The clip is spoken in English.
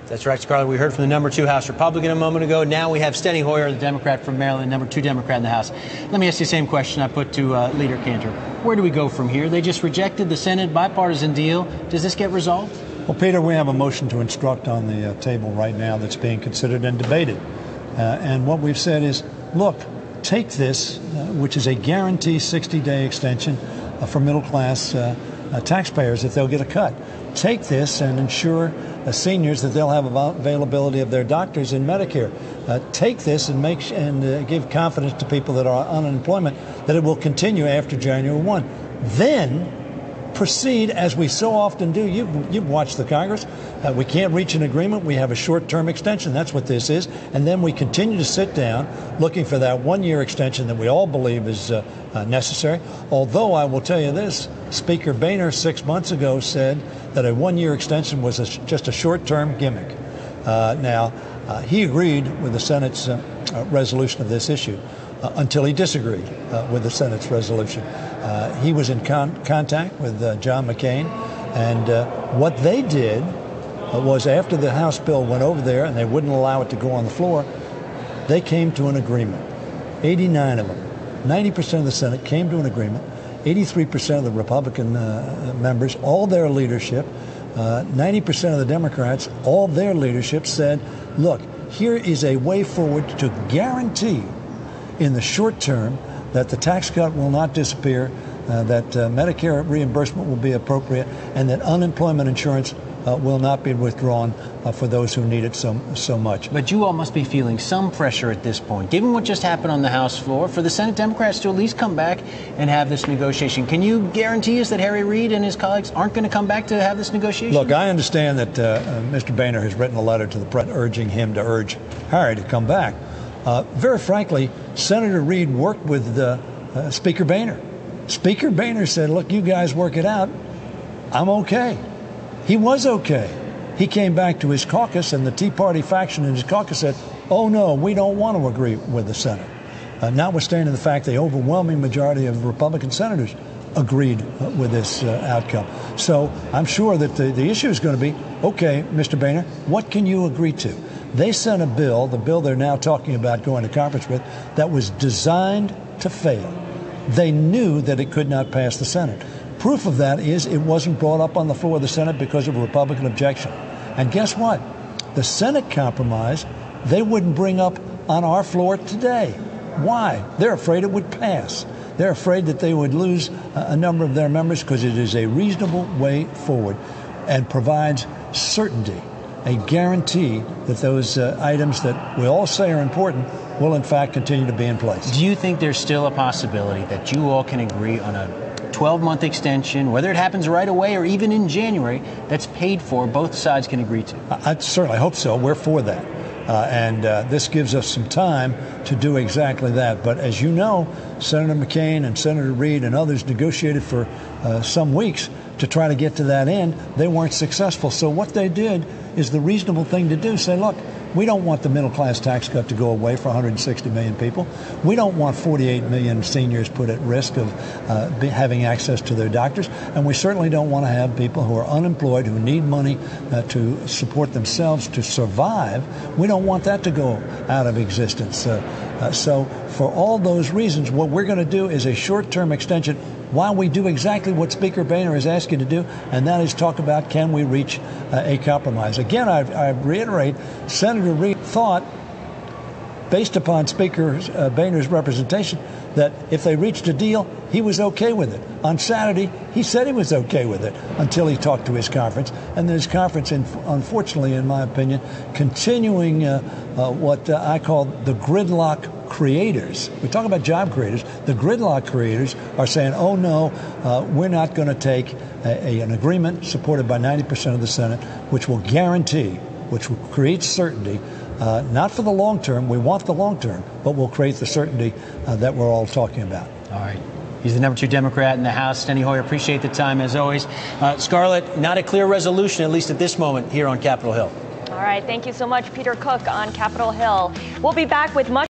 That's right, Scarlett. We heard from the number 2 House Republican a moment ago. Now we have Steny Hoyer, the Democrat from Maryland, number 2 Democrat in the House. Let me ask you the same question I put to Leader Cantor. Where do we go from here? They just rejected the Senate bipartisan deal. Does this get resolved? Well, Peter, we have a motion to instruct on the table right now that's being considered and debated. And what we've said is, look, take this, which is a guaranteed 60-day extension for middle-class taxpayers if they'll get a cut. Take this and ensure seniors that they'll have availability of their doctors in Medicare. Take this and give confidence to people that are on unemployment that it will continue after January 1. Then proceed, as we so often do. You've watched the Congress. We can't reach an agreement. We have a short-term extension. That's what this is. And then we continue to sit down looking for that one-year extension that we all believe is necessary. Although I will tell you this, Speaker Boehner 6 months ago said that a one-year extension was just a short-term gimmick. Now, he agreed with the Senate's resolution of this issue until he disagreed with the Senate's resolution. He was in contact with John McCain, and what they did was, after the House bill went over there and they wouldn't allow it to go on the floor, they came to an agreement. 89 of them. 90% of the Senate came to an agreement. 83% of the Republican members, all their leadership, 90% of the Democrats, all their leadership said, look, here is a way forward to guarantee in the short term that the tax cut will not disappear, that Medicare reimbursement will be appropriate, and that unemployment insurance will not be withdrawn for those who need it so much. But you all must be feeling some pressure at this point, given what just happened on the House floor, for the Senate Democrats to at least come back and have this negotiation. Can you guarantee us that Harry Reid and his colleagues aren't going to come back to have this negotiation? Look, I understand that Mr. Boehner has written a letter to the President urging him to urge Harry to come back. Very frankly, Senator Reid worked with Speaker Boehner. Speaker Boehner said, look, you guys work it out. I'm okay. He was okay. He came back to his caucus, and the Tea Party faction in his caucus said, oh, no, we don't want to agree with the Senate. Notwithstanding the fact the overwhelming majority of Republican senators agreed with this outcome. So I'm sure that the issue is going to be, okay, Mr. Boehner, what can you agree to? They sent a bill, the bill they're now talking about going to conference with, that was designed to fail. They knew that it could not pass the Senate. Proof of that is it wasn't brought up on the floor of the Senate because of a Republican objection. And guess what? The Senate compromise, they wouldn't bring up on our floor today. Why? They're afraid it would pass. They're afraid that they would lose a number of their members because it is a reasonable way forward and provides certainty, a guarantee that those items that we all say are important will in fact continue to be in place. Do you think there's still a possibility that you all can agree on a 12-month extension, whether it happens right away or even in January, that's paid for, both sides can agree to? I certainly hope so. We're for that. And this gives us some time to do exactly that. But as you know, Senator McCain and Senator Reid and others negotiated for some weeks to try to get to that end. They weren't successful. So what they did is the reasonable thing to do. Say, look, we don't want the middle-class tax cut to go away for 160 million people. We don't want 48 million seniors put at risk of having access to their doctors. And we certainly don't want to have people who are unemployed, who need money to support themselves, to survive. We don't want that to go out of existence. So for all those reasons, what we're going to do is a short-term extension while we do exactly what Speaker Boehner has asked you to do, and that is talk about, can we reach a compromise? Again, I reiterate, Senator Reid thought, based upon Speaker Boehner's representation, that if they reached a deal, he was okay with it. On Saturday, he said he was okay with it until he talked to his conference. And his conference, unfortunately, in my opinion, continuing what I call the gridlock creators. We talk about job creators. The gridlock creators are saying, oh, no, we're not going to take an agreement supported by 90% of the Senate, which will guarantee, which will create certainty, not for the long term. We want the long term, but will create the certainty that we're all talking about. All right. He's the number 2 Democrat in the House. Steny Hoyer, appreciate the time as always. Scarlett, not a clear resolution, at least at this moment, here on Capitol Hill. All right. Thank you so much, Peter Cook on Capitol Hill. We'll be back with much